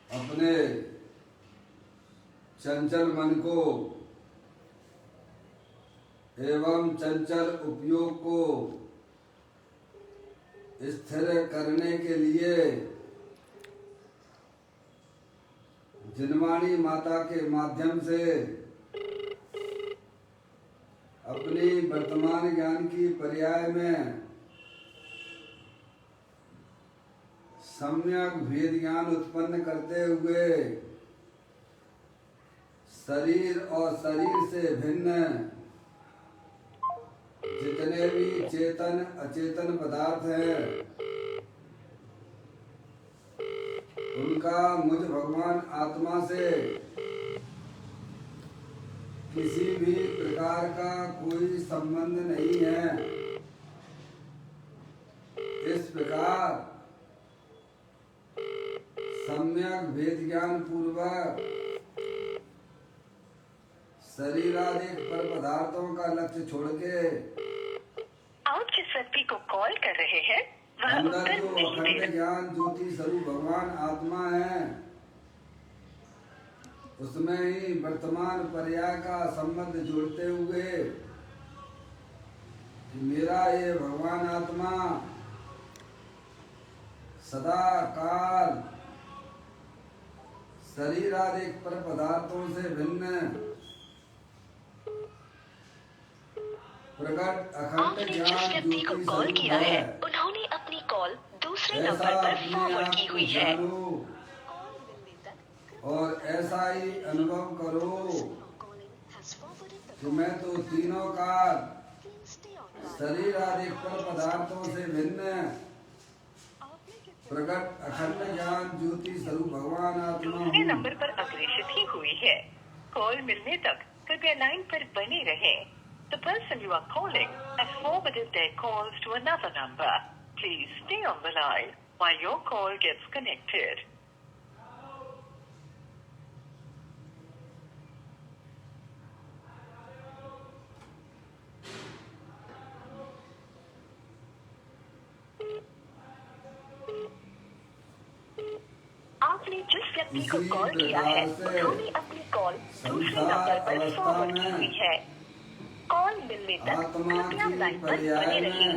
अपने चंचल मन को एवं चंचल उपयोग को स्थिर करने के लिए जिनवाणी माता के माध्यम से अपनी वर्तमान ज्ञान की पर्याय में सम्यक भेद ज्ञान उत्पन्न करते हुए शरीर और शरीर से भिन्न जितने भी चेतन अचेतन पदार्थ हैं उनका मुझ भगवान आत्मा से किसी भी प्रकार का कोई संबंध नहीं है। इस प्रकार सम्यक भेद ज्ञान पूर्वक शरीरादिक पर पदार्थों का लक्ष्य छोड़ के आप जिस व्यक्ति को कॉल कर रहे हैं वह अंदर उत्तर जो नहीं दे अखंड ज्ञान ज्योति स्वरूप भगवान आत्मा है उसमें ही वर्तमान पर्याय का संबंध जोड़ते हुए कि मेरा ये भगवान आत्मा सदा काल शरीर आदि पर पदार्थों से भिन्न प्रकट अखंड आपने जिस ज्ञान व्यक्ति को ज्योति कॉल स्वरूप किया है है। उन्होंने अपनी कॉल दूसरे ऐसा नंबर पर अपने फॉरवर्ड आप की को हुई है। जानो और ऐसा ही अनुभव करो कि मैं तो तीनों काल शरीर आदि पर पदार्थों से भिन्न प्रकट अखंड ज्ञान ज्योति स्वरूप भगवान आत्मा दूसरे हूँ। नंबर पर अग्रेषित ही हुई है। कॉल मिलने तक कृपया लाइन पर बने रहें। The person you are calling has forwarded their calls to another number. Please stay on the line while your call gets connected. आपने जिस व्यक्ति को इसी कॉल किया है प्रकार से उन्होंने अपनी कॉल दूसरे संसार नंबर पर अवस्था फॉरवर्ड की में हुई है। कॉल मिलने तक आत्मा कृपया की लाइन पर पर्याय बने में रहिए।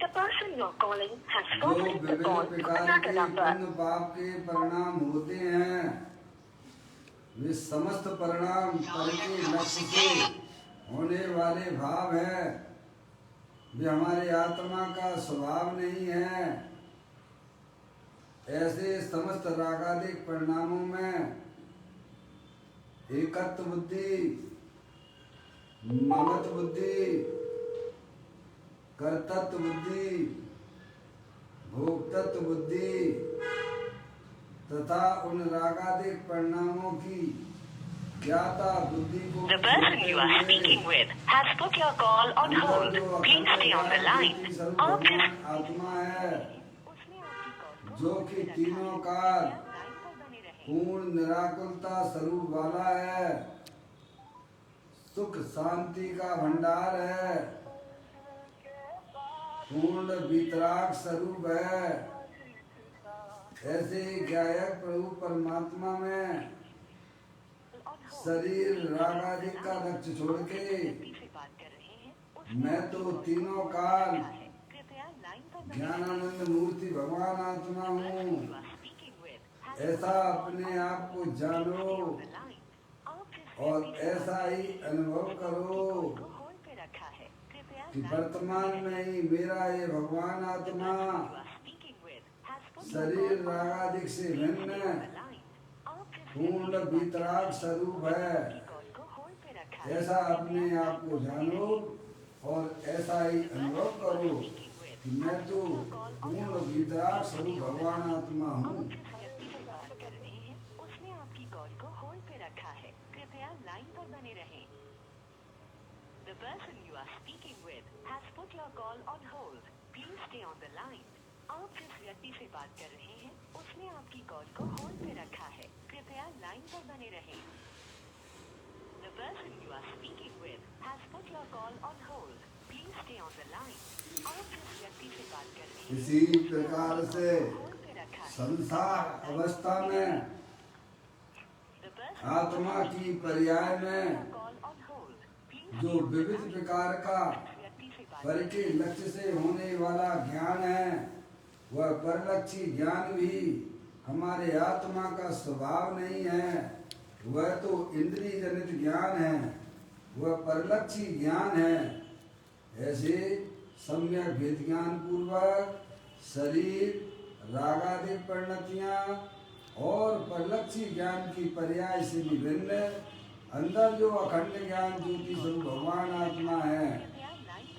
The person you're calling has जो forwarded the विभिन्न call to प्रकार another के number. पुण्य पाप के परिणाम होते हैं वे समस्त परिणाम पर के लक्ष्य से होने वाले भाव है। वे हमारे आत्मा का स्वभाव नहीं है। ऐसे समस्त रागादिक परिणामों में एकत्व बुद्धि, ममत्व बुद्धि, कर्तृत्व बुद्धि, भोक्तृत्व बुद्धि तथा उन रागादिक परिणामों की ज्ञाता बुद्धि को The person you are speaking with has put your call on hold. Please stay on the line. आप जिस आत्मा है उसने आपकी कॉल को जो कि तीनों काल लाइन पर बने रहें। पूर्ण निराकुलता स्वरूप वाला है, सुख शांति का भंडार है, पूर्ण वितराग स्वरूप है। ऐसे ही गायक प्रभु परमात्मा में शरीर राग आदि का लक्ष्य छोड़ के मैं तो तीनों काल ज्ञानानंद मूर्ति भगवान आत्मा हूँ। ऐसा अपने आप को जानो और ऐसा ही अनुभव करो कि वर्तमान में ही मेरा ये भगवान आत्मा शरीर रागादिक से भिन्न पूर्ण वितराग स्वरूप है। ऐसा अपने आप को जानो और ऐसा ही अनुभव करो कि मैं तो पूर्ण वितराग स्वरूप भगवान आत्मा हूँ। उसने आपकी कॉल को होल्ड पे रखा है। कृपया लाइन पर बने रहें। The person you are speaking with has put your call on hold. Please stay on the line. आप जिस व्यक्ति से बात कर रहे हैं उसने आपकी कॉल को होल्ड पे रखा है। कृपया लाइन पर बने रहें। The person you are speaking with has put your call on hold. Please stay on the line. आप जिस व्यक्ति से बात कर रहे हैं इसी प्रकार से होल्ड पे रखा है। संसार अवस्था में आत्मा की पर्याय में कॉल ऑन होल्ड। जो विविध प्रकार का व्यक्ति से बात परिचय लक्ष्य से होने वाला ज्ञान है, वह परलक्षी ज्ञान भी हमारे आत्मा का स्वभाव नहीं है। वह तो इंद्रिय जनित ज्ञान है, वह परलक्षी ज्ञान है। ऐसे सम्यक भेद ज्ञान पूर्वक शरीर, रागादि परिणतियां और परलक्षी ज्ञान की पर्याय से विभिन्न अंदर जो अखंड ज्ञान ज्योति स्वरूप भगवान आत्मा है,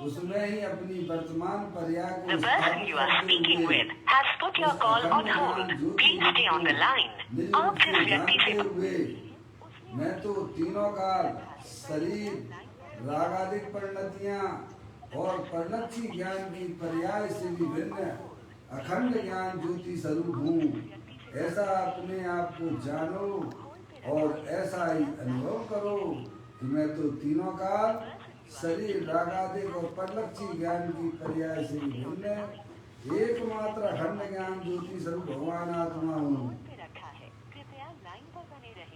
उसमें ही अपनी वर्तमान पर्याय को The person you are speaking with has put your call on hold. Please stay on the line. आप जिस व्यक्ति से हुए मैं तो तीनों काल शरीर, रागादिक परिणतियां और परलक्षी ज्ञान की पर्याय से विभिन्न अखंड ज्ञान ज्योति स्वरूप हूँ। ऐसा अपने आप को जानो और ऐसा ही अनुभव करो कि मैं तो तीनों काल शरीर, रागादिक और परलक्षी ज्ञान की पर्याय से विभिन्न एकमात्र अखंड ज्ञान ज्योति स्वरूप भगवान आत्मा हूँ। पे रखा है, कृपया लाइन पर बने रहें।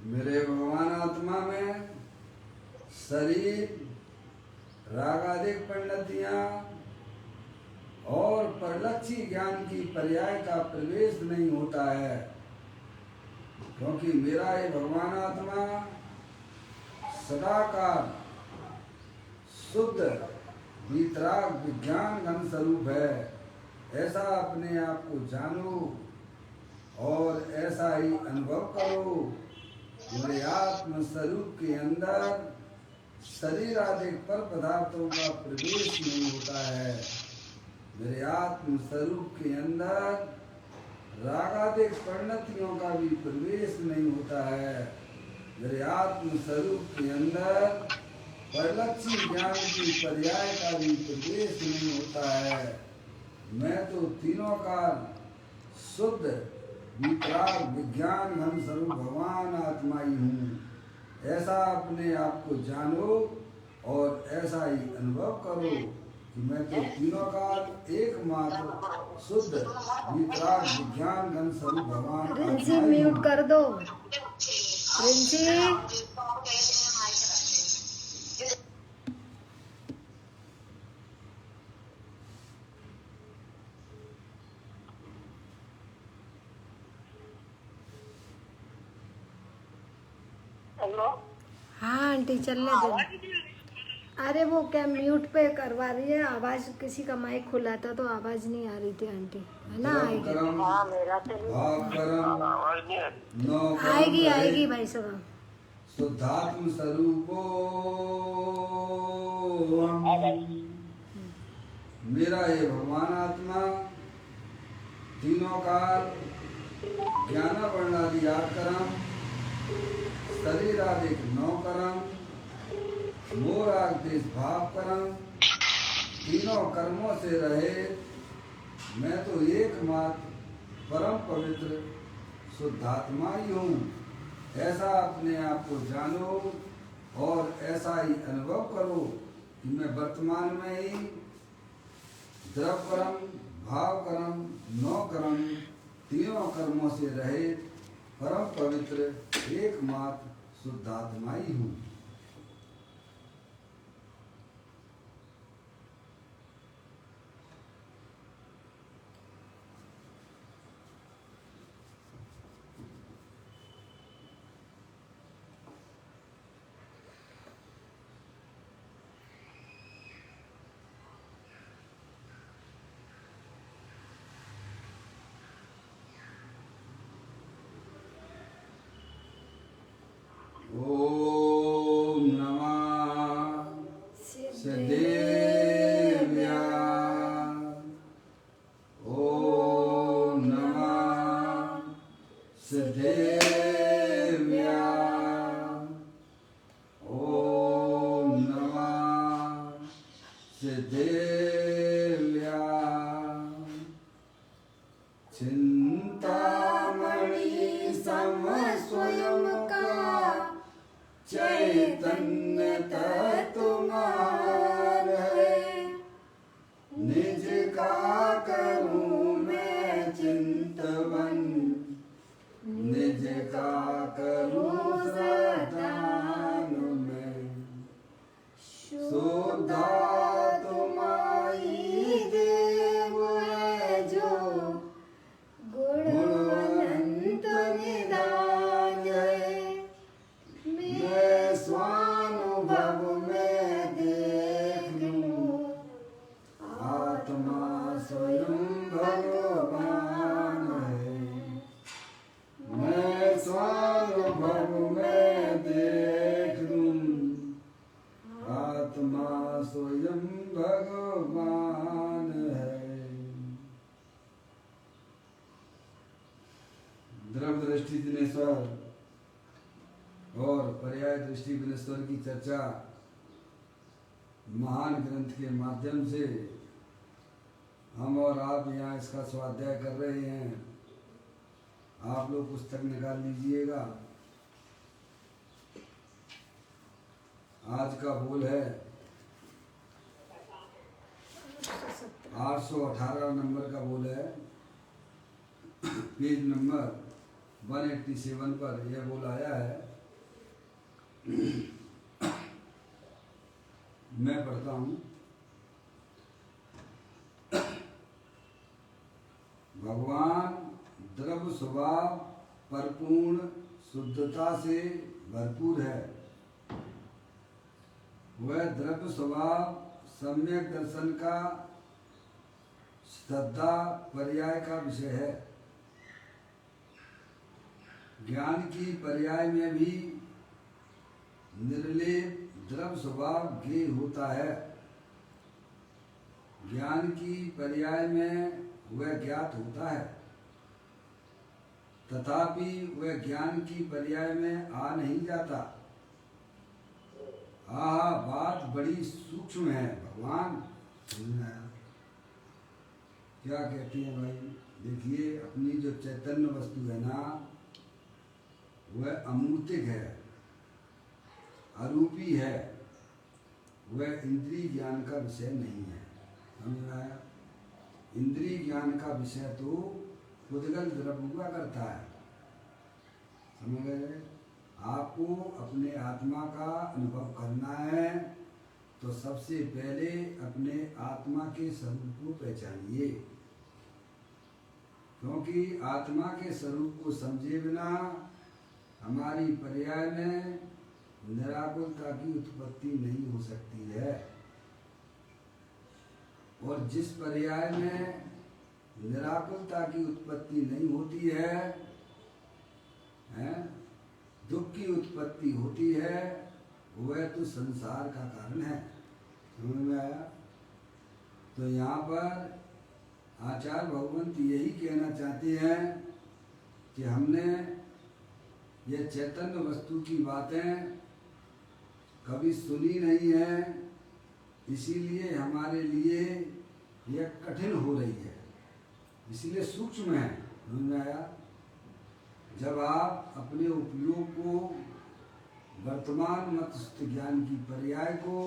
मेरे भगवान आत्मा में शरीर, रागादिक परिणतियां और परलक्षी ज्ञान की पर्याय का प्रवेश नहीं होता है, क्योंकि मेरा ये भगवान आत्मा सदाकाल शुद्ध वीतराग विज्ञान घन स्वरूप है। ऐसा अपने आप को जानो और ऐसा ही अनुभव करो। मेरे आत्म स्वरूप के अंदर शरीर आदि पर पदार्थों का प्रवेश नहीं होता है। मेरे आत्म स्वरूप के अंदर रागादिक परिणतियों का भी प्रवेश नहीं होता है। मेरे आत्म स्वरूप के अंदर परलक्षी ज्ञान की पर्याय का भी प्रवेश नहीं होता है। मैं तो तीनों काल शुद्ध वितराग विज्ञान घन स्वरूप भगवान आत्मा ही हूँ। ऐसा अपने आप को जानो और ऐसा ही अनुभव करो कि मैं तो तीनों काल एकमात्र शुद्ध वितराग विज्ञान घन स्वरूप भगवान रिंसी आत्मा ही म्यूट हूँ। कर दो। रिंसी हेलो। हाँ आंटी चलने दो। अरे वो क्या म्यूट पे करवा रही है, आवाज किसी का माइक खुला था तो आवाज नहीं आ रही थी आंटी, है ना? जप आएगी करम, हाँ मेरा तो भाव करम, आवाज नहीं आ रही। नौ करम आएगी रहित आएगी भाई साहब। शुद्धात्म स्वरूपो मेरा ये भगवान आत्मा तीनों काल ज्ञान वर्णादि आठ कर्म, शरीर आदि नौ कर्म, मोर आदि देश भाव कर्म, तीनों कर्मों से रहे मैं तो एकमात्र परम पवित्र शुद्धात्मा ही हूँ। ऐसा अपने आप को जानो और ऐसा ही अनुभव करो कि मैं वर्तमान में ही द्रव कर्म, भाव कर्म, नौ कर्म, तीनों कर्मों से रहे परम पवित्र एकमात्र शुद्धात्मा ही हूँ। ओम नमः सिद्धेभ्य। ओम नमः सिद्धेभ्य। ओम नमः सिद्धेभ्य। चिंतामणि सम स्वयं का चैतन्य तत्वमार है। निज का करूं मैं चिंतवन, निज का करूं श्रद्धान में। सुधा तुम्हारी देव है जो गुणवंत निदान है। मैं स्वानुभव में देख लूं, आत्मा स्वयं भगवान है। मैं स्वानुभव में देख लूं, आत्मा स्वयं भगवान है। द्रव्य दृष्टि दिनेश्वर और पर्याय दृष्टि विनेश्वर की चर्चा महान ग्रंथ के माध्यम से हम और आप यहाँ इसका स्वाध्याय कर रहे हैं। आप लोग पुस्तक निकाल लीजिएगा। आज का बोल है 818 नंबर का बोल है, पेज नंबर 187 पर यह बोल आया है। मैं पढ़ता हूँ। भगवान द्रव्य स्वभाव परिपूर्ण शुद्धता से भरपूर है। वह द्रव्य स्वभाव सम्यक दर्शन का श्रद्धा पर्याय का विषय है। ज्ञान की पर्याय में भी निर्लेप द्रव्य स्वभाव ज्ञेय होता है। ज्ञान की पर्याय में वह ज्ञात होता है, तथापि वह ज्ञान की पर्याय में आ नहीं जाता। बात बड़ी सूक्ष्म है। भगवान क्या कहती है भाई? देखिए, अपनी जो चैतन्य वस्तु है ना, वह अमूर्तिक है, अरूपी है। वह इंद्रिय ज्ञान का विषय नहीं है। समझ में आया? इंद्रिय ज्ञान का विषय तो उद्गल द्रव्य हुआ करता है। समझ गए? आपको अपने आत्मा का अनुभव करना है तो सबसे पहले अपने आत्मा के स्वरूप को पहचानिए, क्योंकि आत्मा के स्वरूप को समझे बिना हमारी पर्याय में निराकुलता की उत्पत्ति नहीं हो सकती है। और जिस पर्याय में निराकुलता की उत्पत्ति नहीं होती है, दुख की उत्पत्ति होती है, वह तो संसार का कारण है। समझ में आया? तो यहाँ पर आचार्य भगवंत यही कहना चाहते हैं कि हमने ये चैतन्य वस्तु की बातें कभी सुनी नहीं है, इसीलिए हमारे लिए यह कठिन हो रही है, इसीलिए सूक्ष्म है। समझ में आया? जब आप अपने उपयोग को वर्तमान मतस्थ ज्ञान की पर्याय को,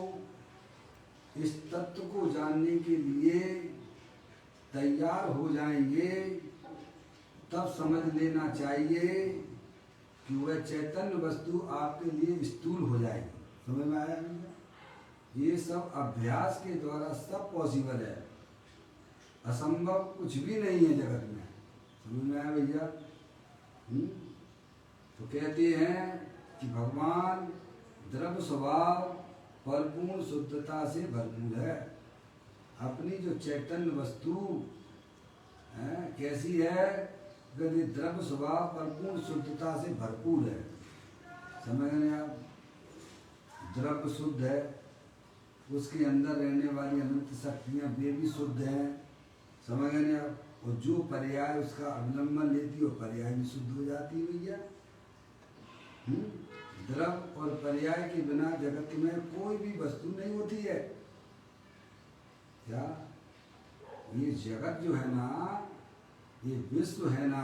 इस तत्व को जानने के लिए तैयार हो जाएंगे, तब समझ लेना चाहिए कि वह चैतन्य वस्तु आपके लिए स्थूल हो जाएगी। समझ में आया? ये सब अभ्यास के द्वारा सब पॉसिबल है। असंभव कुछ भी नहीं है जगत में। समझ में आया भैया? तो कहते हैं कि भगवान द्रव्य स्वभाव परिपूर्ण शुद्धता से भरपूर है। अपनी जो चैतन्य वस्तु कैसी है? यदि द्रव्य स्वभाव परिपूर्ण शुद्धता से भरपूर है। समझ रहे हैं आप? द्रव्य शुद्ध है, उसके अंदर रहने वाली अनंत शक्तियाँ वे भी शुद्ध हैं। समझ रहे हैं आप? और जो पर्याय उसका अवलंबन लेती है, वो पर्याय भी शुद्ध हो जाती है भैया। द्रव्य और पर्याय के बिना जगत में कोई भी वस्तु नहीं होती है। क्या ये जगत जो है ना, ये विश्व है ना,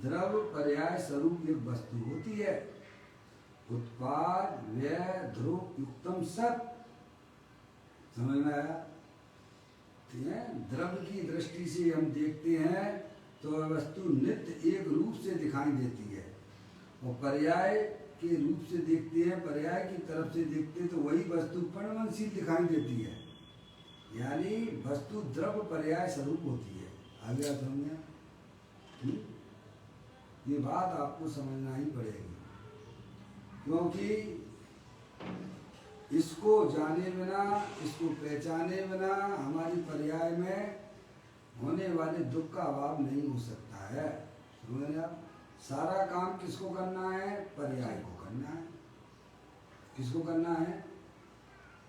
द्रव्य पर्याय स्वरूप एक वस्तु होती है। उत्पाद व्यय ध्रुव युक्तम सत, समझ में आया? द्रव्य की दृष्टि से हम देखते हैं तो वस्तु नित्य एक रूप से दिखाई देती है, और पर्याय के रूप से देखते हैं, पर्याय की तरफ से देखते हैं तो वही वस्तु परिवर्तनशील दिखाई देती है। यानी वस्तु द्रव्य पर्याय स्वरूप होती है। आगे आप समझे? ये बात आपको समझना ही पड़ेगी, क्योंकि इसको जाने बिना, इसको पहचाने बिना हमारी पर्याय में होने वाले दुख का अभाव नहीं हो सकता है। समझ रहे आप? सारा काम किसको करना है? पर्याय को करना है। किसको करना है?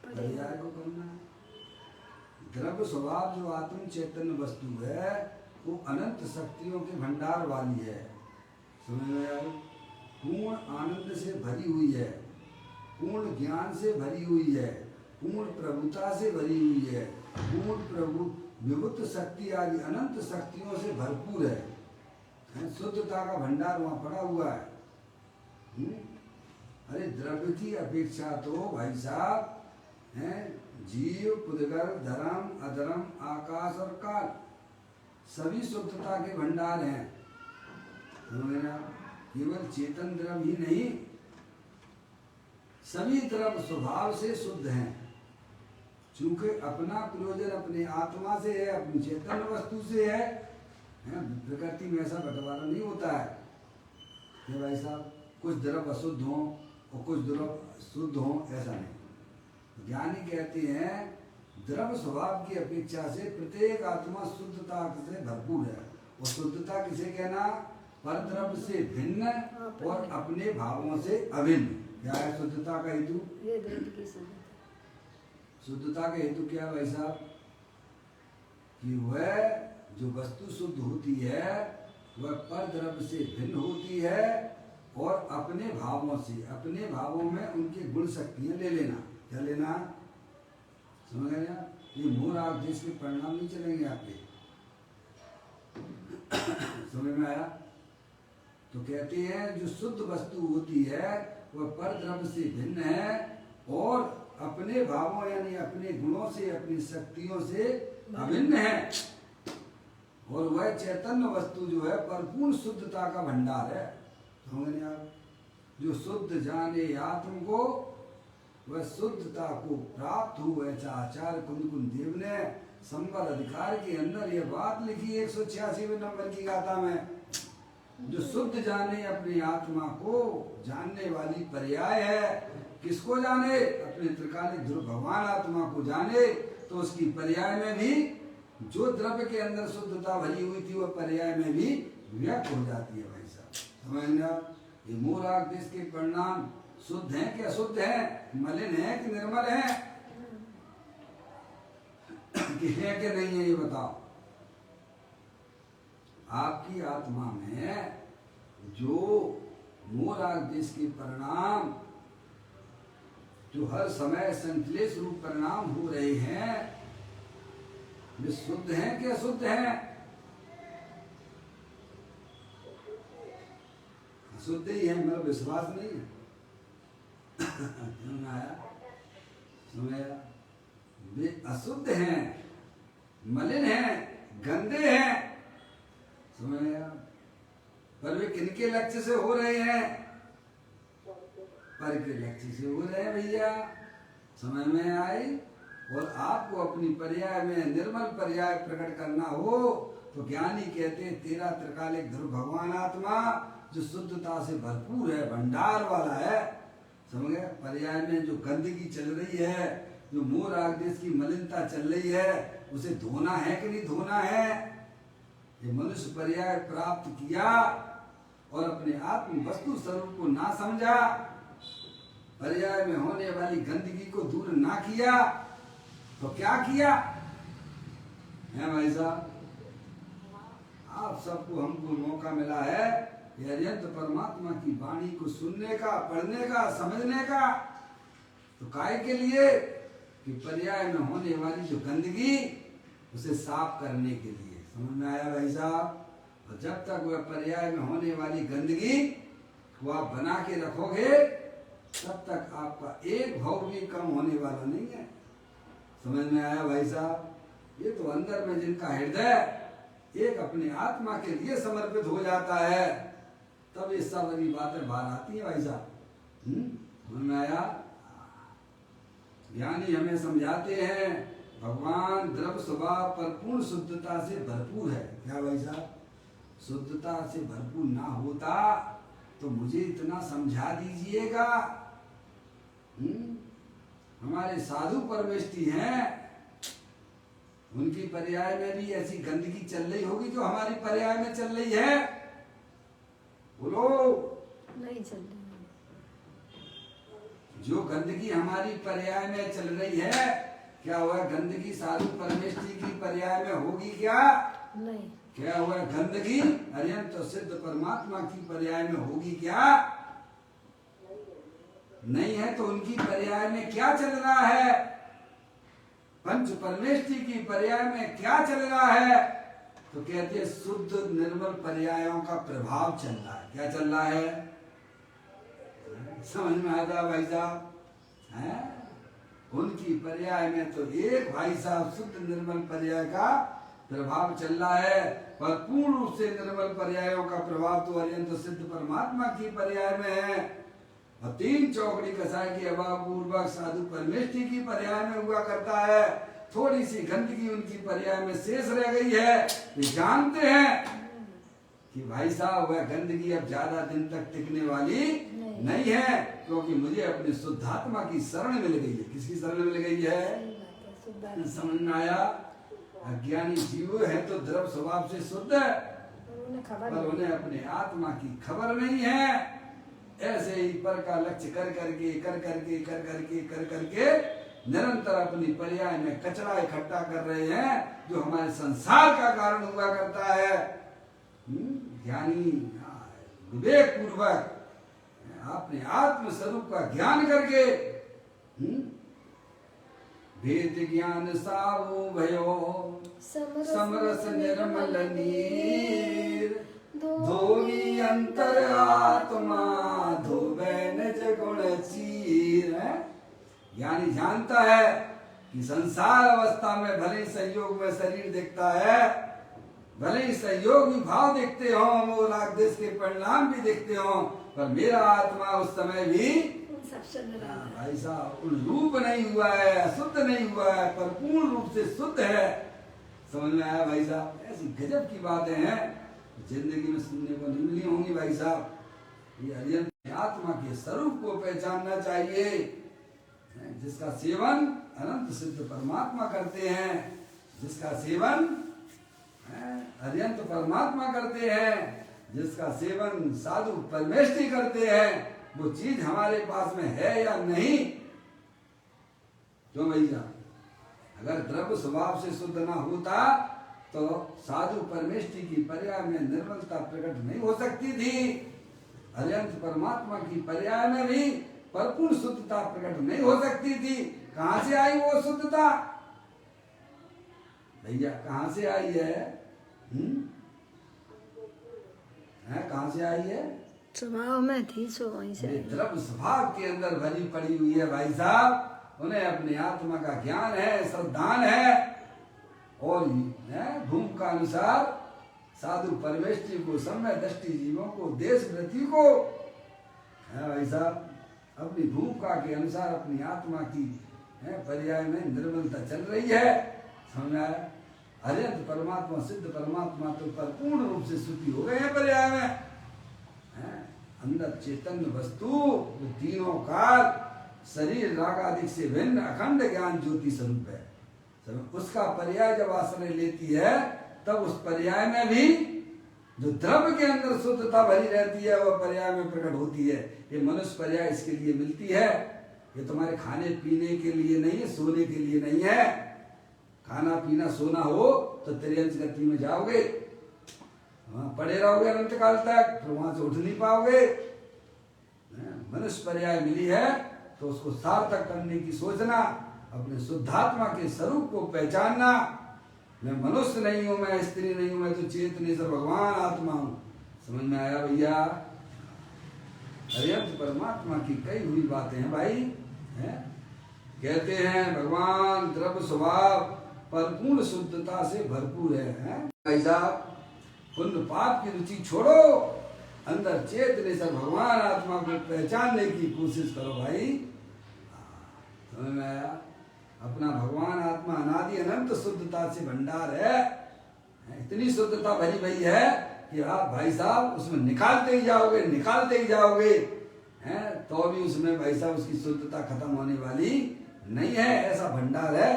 पर्याय को करना है। द्रव्य स्वभाव जो आत्म चैतन्य वस्तु है वो अनंत शक्तियों के भंडार वाली है। समझ में आया? पूर्ण आनंद से भरी हुई है, पूर्ण ज्ञान से भरी हुई है, पूर्ण प्रभुता से भरी हुई है, पूर्ण प्रभु विभुत शक्ति आदि अनंत शक्तियों से भरपूर है। शुद्धता का भंडार वहां पड़ा हुआ है। अरे द्रव्य की अपेक्षा तो भाई साहब है जीव, पुद्गल, धर्म, अधर्म, आकाश और काल सभी शुद्धता के भंडार हैं। केवल चेतन द्रव्य ही नहीं, सभी द्रव्य स्वभाव से शुद्ध हैं। चूंकि अपना प्रयोजन अपने आत्मा से है, अपनी चेतन वस्तु से है, प्रकृति में ऐसा बंटवारा नहीं होता है कि भाई साहब कुछ द्रव्य अशुद्ध हों और कुछ द्रव्य शुद्ध हों, ऐसा नहीं। ज्ञानी कहते हैं द्रव्य स्वभाव की अपेक्षा से प्रत्येक आत्मा शुद्धता से भरपूर है। और शुद्धता किसे कहना? परद्रव्य से भिन्न और अपने भावों से अभिन्न। क्या है शुद्धता का हेतु? शुद्धता का हेतु क्या है भाई साहब? कि वह जो वस्तु शुद्ध होती है वह परद्रव्य से भिन्न होती है और अपने भावों से, अपने भावों में उनके गुण शक्तियां ले लेना। क्या लेना? समझ गए? ये मोर आग देश के परिणाम नहीं चलेंगे आपके। समझ में आया? तो कहते हैं जो शुद्ध वस्तु होती है वह परद्रव्य से भिन्न है और अपने भावों यानी अपने गुणों से, अपनी शक्तियों से अभिन्न है। और वह चैतन्य वस्तु जो है परिपूर्ण शुद्धता का भंडार है। समझे आप? जो शुद्ध जाने आत्म को वह शुद्धता को प्राप्त हुआ। आचार्य कुंद देव ने संबल अधिकार के अंदर यह बात लिखी 186वें नंबर की गाथा में। जो शुद्ध जाने अपनी आत्मा को जानने वाली पर्याय है। किसको जाने? अपने त्रिकालिक ध्रुव भगवान आत्मा को जाने तो उसकी पर्याय में भी जो द्रव्य के अंदर शुद्धता भरी हुई थी वह पर्याय में भी व्यक्त हो जाती है। भाई साहब समझना, ये मोराग देश के परिणाम शुद्ध हैं कि अशुद्ध हैं, मलिन है कि निर्मल है, कि है कि नहीं है, ये बताओ। आपकी आत्मा में जो मोराग देश के परिणाम जो हर समय संश्लेष रूप परिणाम हो रहे हैं वे शुद्ध हैं कि अशुद्ध हैं? अशुद्ध ही है, मेरा विश्वास नहीं है। आया समझा? वे अशुद्ध हैं, मलिन हैं, गंदे हैं। समझा? पर वे किनके लक्ष्य से हो रहे हैं? पर के लक्ष्य से हो रहे हैं भैया। समझ में आई? और आपको अपनी पर्याय में निर्मल पर्याय प्रकट करना हो तो ज्ञानी कहते हैं तेरा त्रिकालिक ध्रुव भगवान आत्मा जो शुद्धता से भरपूर है, भंडार वाला है। समझ गए? पर्याय में जो गंदगी चल रही है, जो मोर आगदेश की मलिनता चल रही है, उसे धोना है कि नहीं धोना है? ये मनुष्य पर्याय प्राप्त किया और अपने आत्म वस्तु स्वरूप को ना समझा, पर्याय में होने वाली गंदगी को दूर ना किया तो क्या किया है भाई साहब? आप सबको हमको मौका मिला है यंत्र परमात्मा की वाणी को सुनने का, पढ़ने का, समझने का। तो काय के लिए? कि पर्याय में होने वाली जो गंदगी उसे साफ करने के लिए। समझ में आया भाई साहब? और जब तक वह पर्याय में होने वाली गंदगी को आप बना के रखोगे तब तक आपका एक भाव भी कम होने वाला नहीं है। समझ में आया भाई साहब? ये तो अंदर में जिनका हृदय एक अपनी आत्मा के लिए समर्पित हो जाता है तब ये सब बड़ी बातें बाहर आती है भाई साहब। समझ में आया? ज्ञानी हमें समझाते हैं भगवान द्रव्य स्वभाव पर पूर्ण शुद्धता से भरपूर है। क्या भाई साहब? शुद्धता से भरपूर ना होता तो मुझे इतना समझा दीजिएगा। हमारे साधु परमेष्ठी हैं, उनकी पर्याय में भी ऐसी गंदगी चल रही होगी जो हमारी पर्याय में चल रही है? बोलो। नहीं चल रही। जो गंदगी हमारी पर्याय में चल रही है क्या वह गंदगी साधु परमेष्ठी की पर्याय में होगी क्या? नहीं। क्या वह गंदगी अरिहंत सिद्ध परमात्मा की पर्याय में होगी क्या? नहीं है। तो उनकी पर्याय में क्या चल रहा है? पंच परमेष्ठी की पर्याय में क्या चल रहा है? तो कहते हैं शुद्ध निर्मल पर्यायों का प्रभाव चल रहा है। क्या चल रहा है? समझ में आता भाई साहब? है उनकी पर्याय में तो एक भाई साहब शुद्ध निर्मल पर्याय का प्रभाव चल रहा है, पर पूर्ण रूप से निर्मल पर्यायों का प्रभाव तो अरिहंत सिद्ध परमात्मा की पर्याय में है। और तीन चौकड़ी कसाई के अभाव पूर्वक साधु परमेष्ठी की पर्याय में हुआ करता है। थोड़ी सी गंदगी उनकी पर्याय में शेष रह गई है। वे जानते हैं कि भाई साहब वह गंदगी अब ज्यादा दिन तक टिकने वाली नहीं है, क्योंकि मुझे अपनी शुद्धात्मा की शरण मिल गई है। किसकी शरण मिल गई है? समझ में आया? अज्ञानी जीव है तो द्रव स्वभाव से शुद्ध है, पर उन्हें अपने आत्मा की खबर नहीं है। ऐसे ही पर का लक्ष्य कर करके निरंतर अपनी पर्याय में कचरा इकट्ठा कर रहे हैं जो हमारे संसार का कारण हुआ करता है। ज्ञानी विवेक पूर्वक अपने आत्म स्वरूप का ज्ञान करके वेद ज्ञान सावो भयो समरस निर्मल नीर धोवी अंतर आत्मा धोवे निज गुण चीर। ज्ञानी जानता है कि संसार अवस्था में भले संयोग में शरीर दिखता है, भले ही सहयोगी भाव दिखते हो, वो राग देश के परिणाम भी दिखते हो, पर मेरा आत्मा उस समय भी भाई साहब रूप नहीं हुआ है, अशुद्ध नहीं हुआ है, पर पूर्ण रूप से शुद्ध है। समझ में आया भाई साहब? ऐसी गजब की बातें हैं जिंदगी में सुनने को नहीं मिली होंगी भाई साहब। ये अरिहंत आत्मा के स्वरूप को पहचानना चाहिए, जिसका सेवन अनंत सिद्ध परमात्मा करते हैं, जिसका सेवन अरिहंत परमात्मा करते हैं, जिसका सेवन साधु परमेष्ठी करते हैं, वो चीज हमारे पास में है या नहीं? क्यों भैया? अगर द्रव्य स्वभाव से शुद्ध ना होता तो साधु परमेष्ठी की पर्याय में निर्मलता प्रकट नहीं हो सकती थी। अरिहंत परमात्मा की पर्याय में भी परिपूर्ण शुद्धता प्रकट नहीं हो सकती थी। कहां से आई वो शुद्धता भैया? कहां से आई है? कहां से आई है? स्वभाव में थी, सो वहीं से। द्रव्य स्वभाव के अंदर भरी पड़ी हुई है भाई साहब। उन्हें अपनी आत्मा का ज्ञान है, श्रद्धान है, और धूम का अनुसार साधु परमेष्ठी को, सम्य दृष्टि जीवों को, देश वृत्ति को भाई साहब अपनी भूमिका के अनुसार अपनी आत्मा की पर्याय में निर्मलता चल रही है। समझा? अरिहंत परमात्मा सिद्ध परमात्मा तो परिपूर्ण रूप से सुखी हो गए हैं पर्याय में। अंदर चैतन्य वस्तु वो तीनों काल शरीर रागादिक से भिन्न अखंड ज्ञान ज्योति स्वरूप है। उसका पर्याय जब आश्रय लेती है तब उस पर्याय में भी जो द्रव्य के अंदर शुद्धता भरी रहती है वह पर्याय में प्रकट होती है। ये मनुष्य पर्याय इसके लिए मिलती है, ये तुम्हारे खाने पीने के लिए नहीं है, सोने के लिए नहीं है। खाना पीना सोना हो तो त्रियंश गति में जाओगे, वहां पड़े रहोगे अनंत काल तक, फिर वहां से उठ नहीं पाओगे। मनुष्य पर्याय मिली है तो उसको सार्थक करने की सोचना, अपने शुद्धात्मा के स्वरूप को पहचानना, मैं मनुष्य नहीं हूँ, मैं स्त्री नहीं हूँ, मैं तो चेतनेश्वर भगवान आत्मा हूँ। समझ में आया भैया? अरे परमात्मा की कई हुई बातें हैं भाई, हैं? कहते हैं भगवान द्रव्य स्वभाव परिपूर्ण शुद्धता से भरपूर है? भाई साहब, पुण्य पाप की रुचि छोड़ो, अंदर चेतनेश्वर भगवान आत्मा को पहचानने की कोशिश करो भाई। समझ में आया? अपना भगवान आत्मा अनादि अनंत शुद्धता से भंडार है, इतनी शुद्धता भरी भई है कि आप भाई साहब उसमें निकालते ही जाओगे, निकालते ही जाओगे, हैं? तो भी उसमें भाई साहब उसकी शुद्धता खत्म होने वाली नहीं है। ऐसा भंडार है,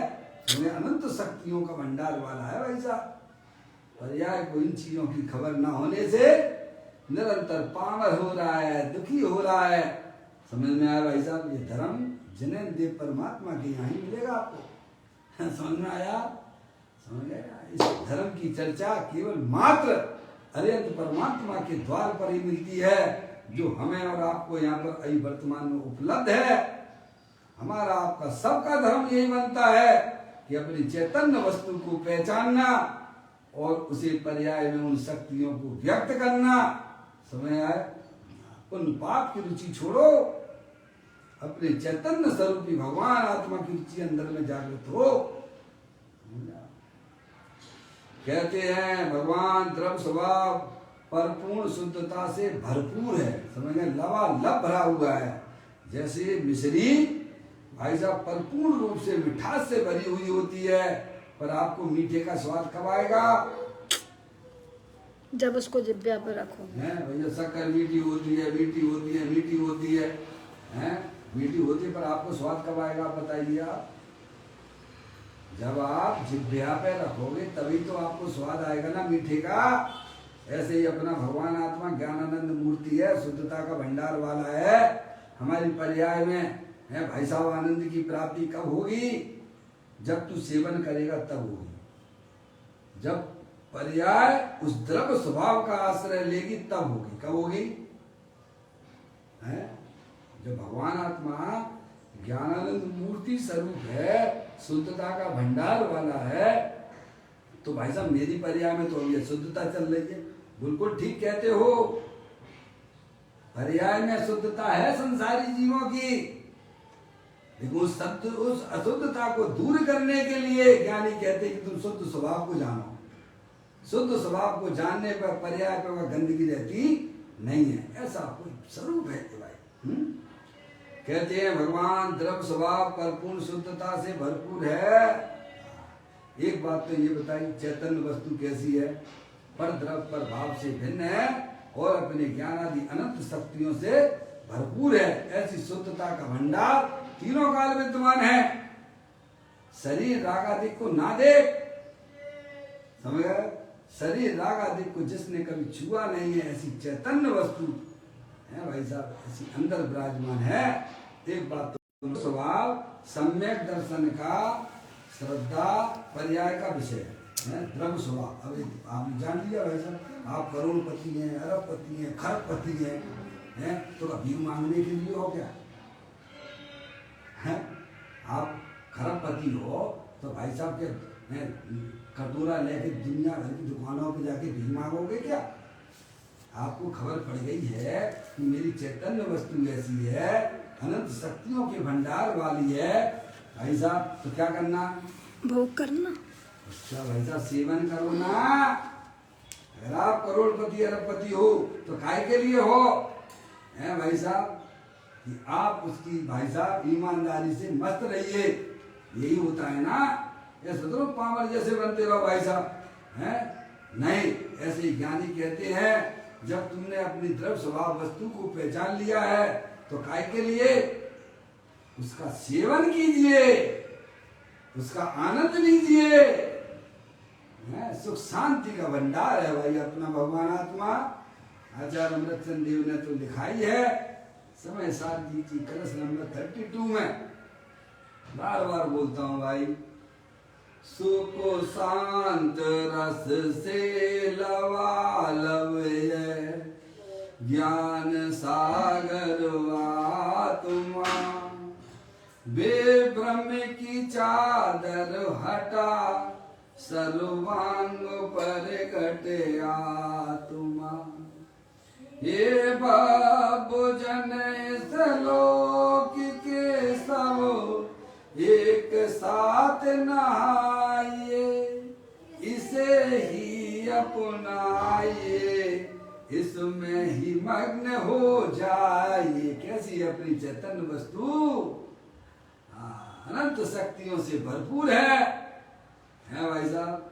उसमें अनंत शक्तियों का भंडार वाला है भाई साहब। पर्याय को इन चीजों की खबर ना होने से निरंतर पामर हो रहा है, दुखी हो रहा है। समझ में आया भाई साहब? ये धर्म जिन्हें देव परमात्मा के यहाँ ही मिलेगा आपको। समझ में आया? समझ गया? इस धर्म की चर्चा केवल मात्र अरिहंत परमात्मा के द्वार पर ही मिलती है, जो हमें और आपको यहाँ पर अभी वर्तमान में उपलब्ध है। हमारा आपका सबका धर्म यही बनता है कि अपनी चैतन्य वस्तु को पहचानना और उसे पर्याय में उन शक्तियों को व्यक्त करना। समय आए, उन पाप की रुचि छोड़ो, अपने चैतन्य स्वरूपी भगवान आत्मा की रुचि अंदर में जागृत हो। कहते हैं भगवान द्रव्य स्वभाव परिपूर्ण शुद्धता से भरपूर है। समझ गए? लबालब भरा हुआ है। जैसे मिश्री भाई साहब परिपूर्ण रूप से मिठास से भरी हुई होती है, पर आपको मीठे का स्वाद कब आएगा? जब उसको जिब्या पे रखो। भैया शक्कर मीठी होती है, मीठी होती है, मीठी होती है, हैं? मीठी होती है, पर आपको स्वाद कब आएगा बताइए आप? जब आप जिब्या पे रखोगे तभी तो आपको स्वाद आएगा ना मीठे का। ऐसे ही अपना भगवान आत्मा ज्ञानानंद मूर्ति है, शुद्धता का भंडार वाला है। हमारी पर्याय में है भाई साहब, आनंद की प्राप्ति कब होगी? जब तू सेवन करेगा तब होगी। जब पर्याय उस द्रव्य स्वभाव का आश्रय लेगी तब होगी। कब होगी? है जब भगवान आत्मा ज्ञानानंद मूर्ति स्वरूप है, शुद्धता का भंडार वाला है, तो भाई साहब मेरी पर्याय में तो ये शुद्धता चल रही है। बिल्कुल ठीक कहते हो, पर्याय में शुद्धता है संसारी जीवों की, लेकिन उस अशुद्धता को दूर करने के लिए ज्ञानी कहते हैं कि तुम शुद्ध स्वभाव को जानो। शुद्ध स्वभाव को जानने पर पर्याय पर गंदगी रहती नहीं है। ऐसा कोई स्वरूप है भाई। कहते हैं भगवान द्रव्य स्वभाव परिपूर्ण शुद्धता से भरपूर है। एक बात तो ये बताई, चैतन्य वस्तु कैसी है? पर द्रव्य पर भाव से भिन्न है और अपने ज्ञान आदि अनंत शक्तियों से भरपूर है। ऐसी शुद्धता का भंडार तीनों काल विद्यमान है। शरीर रागादिक को ना देख, समझ गए? शरीर रागादिक को जिसने कभी छुआ नहीं है, ऐसी चैतन्य वस्तु है भाई साहब, ऐसी अंदर विराजमान है। एक बात तो स्वभाव सम्यक दर्शन का श्रद्धा पर्याय का विषय है। द्रव्य स्वभाव अभी आपने जान लिया भाई साहब। आप करोड़पति हैं, अरबपति हैं, खरबपति हैं, तो कभी मांगने के लिए हो क्या है? आप खरबपति हो तो भाई साहब के कटोरा लेके दुनिया भर की दुकानों पे जाके भीख मांगोगे क्या? आपको खबर पड़ गई है कि मेरी चैतन्य वस्तु ऐसी है, अनंत शक्तियों के भंडार वाली है भाई साहब, तो क्या करना? भोग करना। अच्छा भाई साहब, सेवन करो ना। अगर आप करोड़पति अरबपति हो तो काय के लिए हो? है भाई साहब कि आप उसकी भाई साहब ईमानदारी से मस्त रहिए। यही होता है ना। ऐसे तो पावर जैसे बनते रहो भाई साहब, हैं? नहीं, ऐसे ज्ञानी कहते हैं जब तुमने अपनी द्रव्य स्वभाव वस्तु को पहचान लिया है तो काय के लिए? उसका सेवन कीजिए, उसका आनंद लीजिए। सुख शांति का भंडार है भाई अपना भगवान आत्मा। आचार्य अमृतचंद देव ने तो लिखाई है समय साथ जी की कलश नंबर 32 में। बार बार बोलता हूँ भाई, सुख शांत रस से लवालब है, ज्ञान सागर आत्मा, बे ब्रह्म की चादर हटा, सर्वांग प्रगट आत्मा। हे बाबू जन श्लोक के सब एक साथ नहाइए, इसे ही अपनाइए, इसमें ही मग्न हो जाइए। कैसी अपनी चैतन्य वस्तु अनंत शक्तियों से भरपूर है भाई साहब।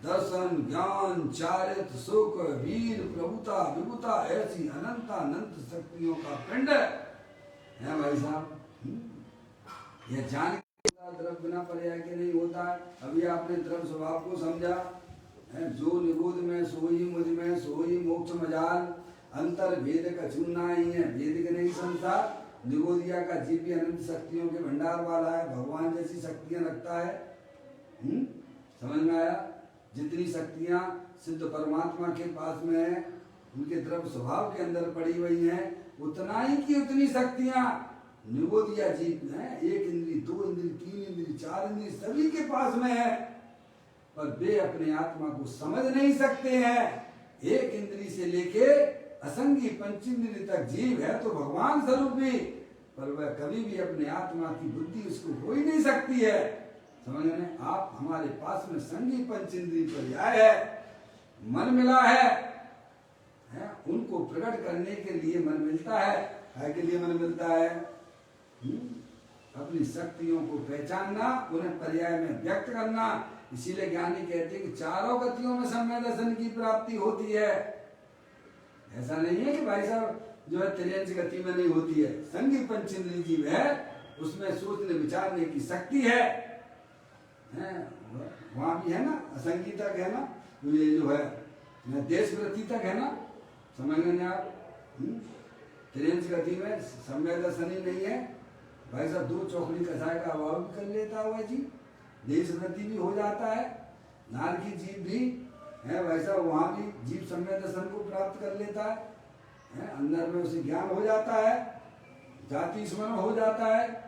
दर्शन, ज्ञान, चारित्र, सुख, वीर, प्रभुता, विभुता, ऐसी अनंत अनंत शक्तियों का पिंड है भाई साहब। यह जान के द्रव्य बिना पर्याय के नहीं होता है। अभी आपने द्रव्य स्वभाव को समझा है। जो निगुद में सोई मुझ में सोई मोक्ष मजाल, अंतर भेद कछु नहीं है भेद के नहीं संसार। निगोदिया का जीव भी अनंत शक्तियों के भंडार वाला है, भगवान जैसी शक्तियां रखता है। समझ में आया? जितनी शक्तियां सिद्ध परमात्मा के पास में है, उनके द्रव्य स्वभाव के अंदर पड़ी हुई हैं, उतना ही की उतनी शक्तियां निगोदिया जीव है। एक इंद्री, दो इंद्री, तीन इंद्री, चार इंद्री सभी के पास में है, पर वे अपने आत्मा को समझ नहीं सकते हैं। एक इंद्री से लेके असंगी पंचेंद्रिय तक जीव है तो भगवान स्वरूप भी, पर वह कभी भी अपने आत्मा की बुद्धि उसको हो ही नहीं सकती है। समझ में? आप हमारे पास में संगी पंचेंद्रिय पर्याय है, मन मिला है, उनको प्रकट करने के लिए मन मिलता है। काय के लिए मन मिलता है? अपनी शक्तियों को पहचानना, उन्हें पर्याय में व्यक्त करना। इसीलिए ज्ञानी कहते हैं कि चारों गतियों में सम्यक दर्शन की प्राप्ति होती है। ऐसा नहीं है कि भाई साहब जो है त्रियंच गति में नहीं होती है। संगी पंचेंद्रिय जीव है, उसमें सोचने विचारने की शक्ति है, वहां भी है ना, असंगी तक है ना, ये जो है देश वृत्ति तक है ना। समझ लेंगे आप? त्रियंच गति में सम्यक दर्शन ही नहीं है भाई साहब। दो चौकड़ी कसाय का अभाव भी कर लेता हुआ जी, देश वृत्ति भी हो जाता है। नार की जीव भी है भाई साहब, वहां भी जीव सम्यक दर्शन को प्राप्त कर लेता है, अंदर में उसे ज्ञान हो जाता है, जाति स्मरण हो जाता है।